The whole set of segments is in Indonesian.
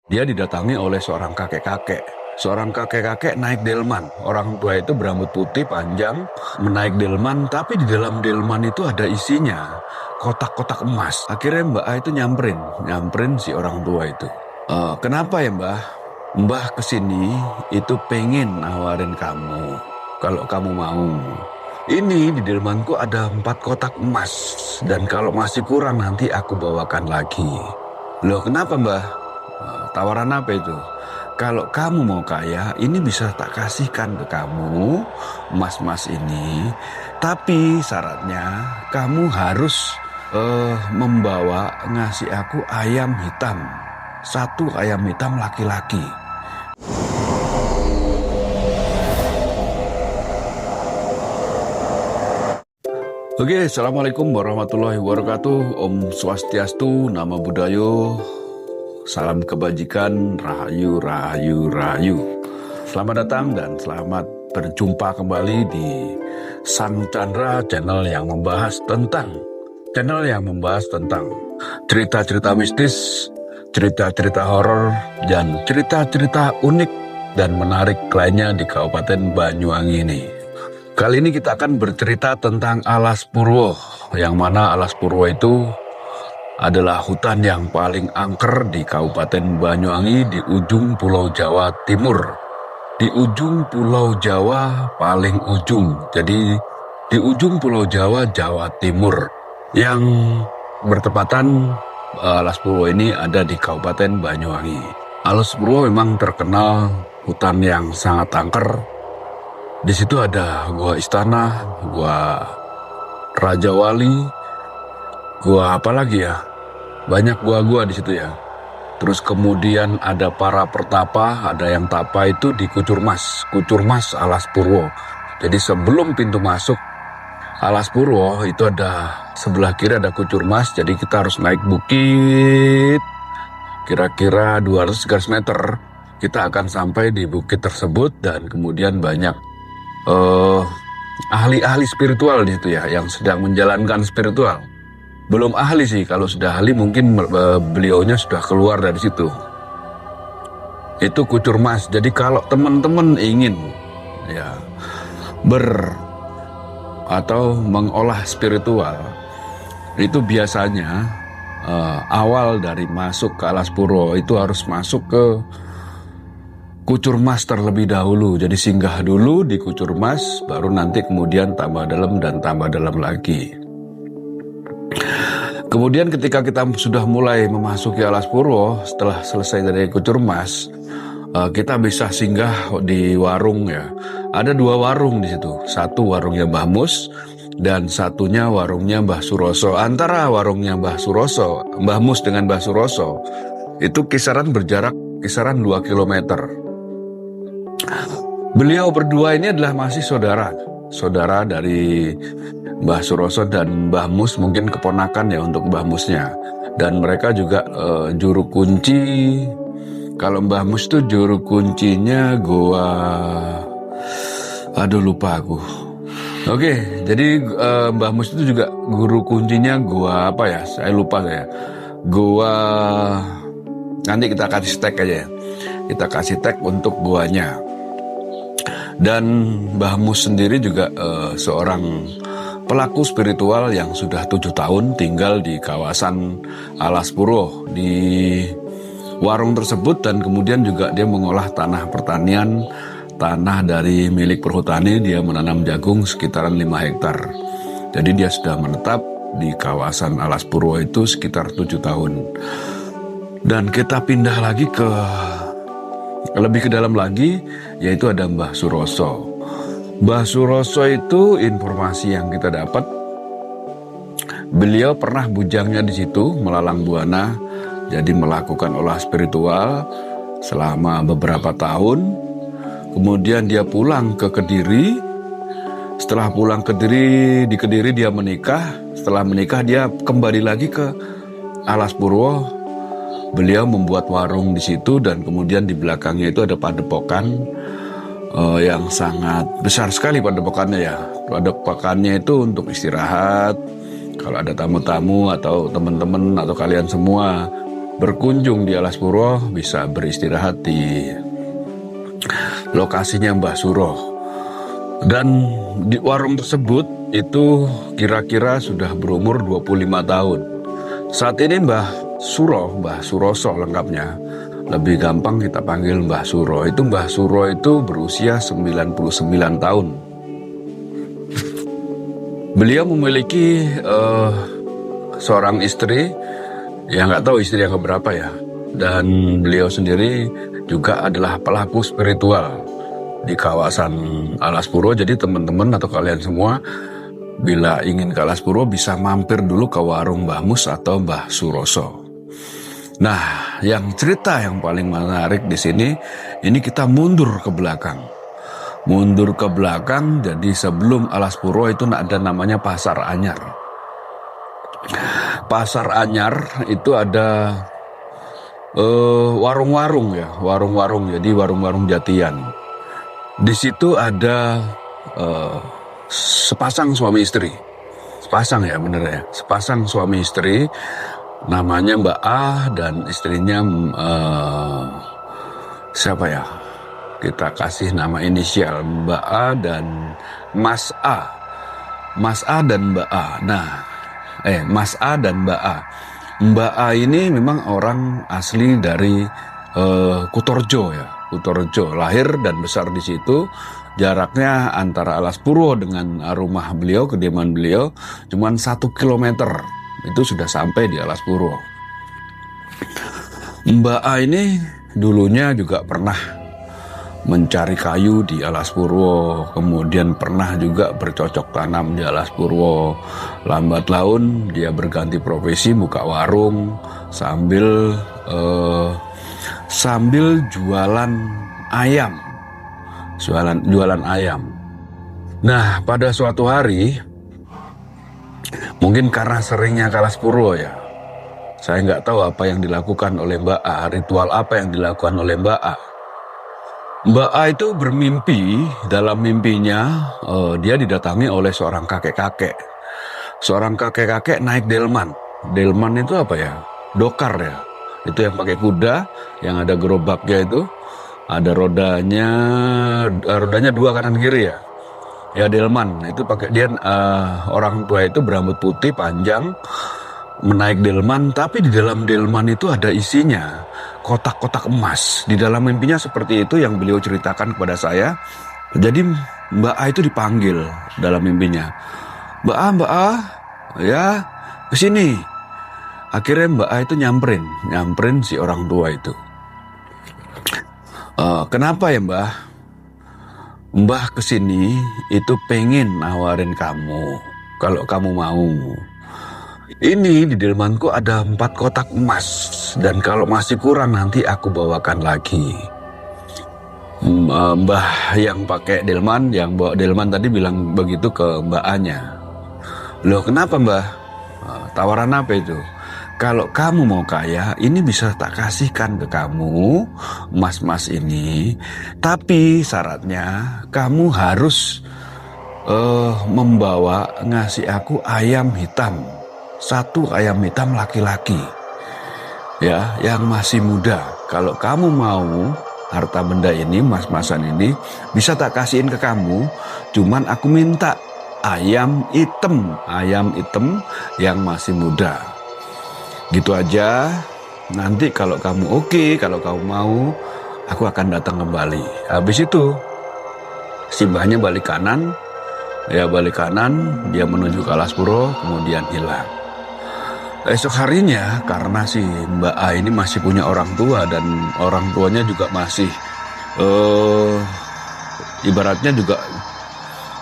Dia didatangi oleh seorang kakek-kakek. Seorang kakek-kakek naik delman. Orang tua itu berambut putih panjang, menaik delman, tapi di dalam delman itu ada isinya kotak-kotak emas. Akhirnya Mbak A itu nyamperin si orang tua itu. Kenapa ya Mbah? Mbah kesini itu pengen nawarin kamu. Kalau kamu mau. Ini di delmanku ada 4 kotak emas. Dan kalau masih kurang nanti aku bawakan lagi. Loh kenapa Mbah? Tawaran apa itu? Kalau kamu mau kaya, ini bisa tak kasihkan ke kamu, emas-emas ini. Tapi syaratnya kamu harus ngasih aku ayam hitam. 1 ayam hitam laki-laki. Oke, Assalamualaikum warahmatullahi wabarakatuh. Om Swastiastu, Namo Buddhaya. Salam kebajikan, rahayu, rahayu, rahayu. Selamat datang dan selamat berjumpa kembali di Sang Chandra, channel yang membahas tentang cerita-cerita mistis, cerita-cerita horor, dan cerita-cerita unik dan menarik lainnya di Kabupaten Banyuwangi ini. Kali ini kita akan bercerita tentang Alas Purwo, yang mana Alas Purwo itu adalah hutan yang paling angker di Kabupaten Banyuwangi di ujung Pulau Jawa Timur. Di ujung Pulau Jawa paling ujung. Jadi di ujung Pulau Jawa, Jawa Timur. Yang bertepatan Alas Purwo ini ada di Kabupaten Banyuwangi. Alas Purwo memang terkenal hutan yang sangat angker. Di situ ada gua istana, gua Raja Wali, gua apa lagi ya? Banyak gua-gua di situ ya. Terus kemudian ada para pertapa, ada yang tapa itu di Kucur Mas Alas Purwo. Jadi sebelum pintu masuk Alas Purwo itu ada sebelah kiri ada Kucur Mas, jadi kita harus naik bukit kira-kira 200 meter. Kita akan sampai di bukit tersebut dan kemudian banyak ahli-ahli spiritual di situ ya, yang sedang menjalankan spiritual. Belum ahli sih, kalau sudah ahli mungkin beliaunya sudah keluar dari situ. Itu Kucur Mas. Jadi kalau teman-teman ingin ya atau mengolah spiritual, itu biasanya awal dari masuk ke Alas Purwo itu harus masuk ke Kucur Mas terlebih dahulu. Jadi singgah dulu di Kucur Mas, baru nanti kemudian tambah dalam dan tambah dalam lagi. Kemudian ketika kita sudah mulai memasuki Alas Purwo, setelah selesai dari Kucur Mas, kita bisa singgah di warung ya. Ada 2 warung di situ. Satu warungnya Mbah Mus dan satunya warungnya Mbah Suroso. Antara warungnya Mbah Mus dengan Mbah Suroso itu berjarak kisaran 2 kilometer. Beliau berdua ini adalah masih saudara dari Mbah Suroso dan Mbah Mus, mungkin keponakan ya untuk Mbah Musnya. Dan mereka juga juru kunci. Kalau Mbah Mus tuh juru kuncinya gua, aduh lupa aku. Oke, jadi Mbah Mus itu juga guru kuncinya gua apa ya? Saya lupa saya. Gua nanti kita kasih tag aja ya. Kita kasih tag untuk guanya. Dan Mbah Mus sendiri juga seorang pelaku spiritual yang sudah 7 tahun tinggal di kawasan Alas Purwo di warung tersebut, dan kemudian juga dia mengolah tanah pertanian, tanah dari milik perhutani. Dia menanam jagung sekitaran 5 hektar. Jadi dia sudah menetap di kawasan Alas Purwo itu sekitar 7 tahun. Dan kita pindah lagi lebih ke dalam lagi, yaitu ada Mbah Suroso. Mbah Suroso itu informasi yang kita dapat, beliau pernah bujangnya di situ melalang buana, jadi melakukan olah spiritual selama beberapa tahun. Kemudian dia pulang ke Kediri. Setelah pulang ke Kediri, di Kediri dia menikah. Setelah menikah dia kembali lagi ke Alas Purwo. Beliau membuat warung di situ dan kemudian di belakangnya itu ada padepokan yang sangat besar sekali padepokannya ya. Padepokannya itu untuk istirahat. Kalau ada tamu-tamu atau teman-teman atau kalian semua berkunjung di Alas Purwo bisa beristirahat di lokasinya Mbah Suro. Dan di warung tersebut itu kira-kira sudah berumur 25 tahun. Saat ini Mbah Suroso lengkapnya. Lebih gampang kita panggil Mbah Suro. Mbah Suro itu berusia 99 tahun. Beliau memiliki seorang istri, yang nggak tahu istri yang keberapa ya. Dan beliau sendiri juga adalah pelaku spiritual di kawasan Alas Purwo. Jadi teman-teman atau kalian semua bila ingin ke Alas Purwo bisa mampir dulu ke warung Mbah Mus atau Mbah Suroso. Nah, yang cerita yang paling menarik di sini, ini kita mundur ke belakang. Jadi sebelum Alas Purwo itu ada namanya Pasar Anyar. Pasar Anyar itu ada warung-warung ya, jadi warung-warung jatian. Di situ ada sepasang suami istri. Sepasang suami istri. Namanya Mbak A dan istrinya siapa ya? Kita kasih nama inisial Mbak A dan Mas A. Mas A dan Mbak A. Mas A dan Mbak A. Mbak A ini memang orang asli dari Kutorjo ya. Kutorjo, lahir dan besar di situ. Jaraknya antara Alas Purwo dengan rumah beliau, kediaman beliau, cuman 1 kilometer. Itu sudah sampai di Alas Purwo. Mbak A ini dulunya juga pernah mencari kayu di Alas Purwo, kemudian pernah juga bercocok tanam di Alas Purwo. Lambat laun dia berganti profesi, buka warung sambil jualan ayam. Jualan ayam. Nah, pada suatu hari, mungkin karena seringnya ke Alas Purwo ya, saya nggak tahu apa yang dilakukan oleh Mbak A, ritual apa yang dilakukan oleh Mbak A. Mbak A itu bermimpi, dalam mimpinya dia didatangi oleh seorang kakek-kakek. Seorang kakek-kakek naik delman. Delman itu apa ya? Dokar ya. Itu yang pakai kuda, yang ada gerobaknya itu. Ada rodanya 2 kanan kiri ya. Ya delman, itu pakai dia orang tua itu berambut putih panjang menaik delman, tapi di dalam delman itu ada isinya kotak-kotak emas. Di dalam mimpinya seperti itu yang beliau ceritakan kepada saya. Jadi Mbak A itu dipanggil dalam mimpinya. Mbak A, ya kesini. Akhirnya Mbak A itu nyamperin si orang tua itu. Kenapa ya Mbah? Mbah kesini itu pengen nawarin kamu, kalau kamu mau. Ini di delmanku ada 4 kotak emas, dan kalau masih kurang nanti aku bawakan lagi. Mbah yang pakai delman, yang bawa delman tadi bilang begitu ke Mbak A-nya. Loh kenapa Mbah? Tawaran apa itu? Kalau kamu mau kaya, ini bisa tak kasihkan ke kamu, emas-emas ini. Tapi syaratnya kamu harus ngasih aku ayam hitam. 1 ayam hitam laki-laki. Ya, yang masih muda. Kalau kamu mau harta benda ini, emas-emasan ini, bisa tak kasihin ke kamu. Cuman aku minta ayam hitam yang masih muda. Gitu aja. Nanti kalau kamu oke, kalau kamu mau, aku akan datang kembali. Habis itu si mbahnya balik kanan, dia menuju ke Alas Purwo, kemudian hilang. Esok harinya, karena si Mbak A ini masih punya orang tua, dan orang tuanya juga masih ibaratnya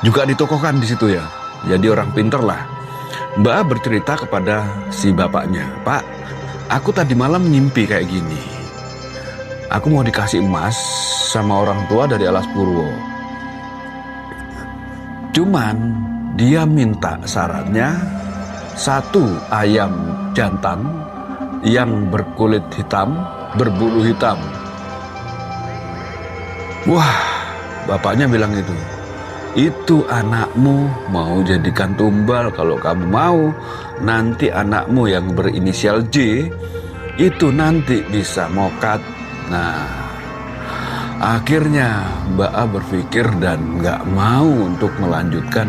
juga ditokohkan di situ ya. Jadi orang pinter lah. Mbak A bercerita kepada si bapaknya, Pak, aku tadi malam mimpi kayak gini. Aku mau dikasih emas sama orang tua dari Alas Purwo. Cuman dia minta syaratnya 1 ayam jantan yang berkulit hitam, berbulu hitam. Wah, bapaknya bilang itu anakmu mau jadikan tumbal. Kalau kamu mau, nanti anakmu yang berinisial J itu nanti bisa mokat. Nah, akhirnya Mbak A berpikir dan nggak mau untuk melanjutkan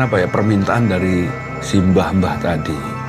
apa ya, permintaan dari si mbah-mbah tadi.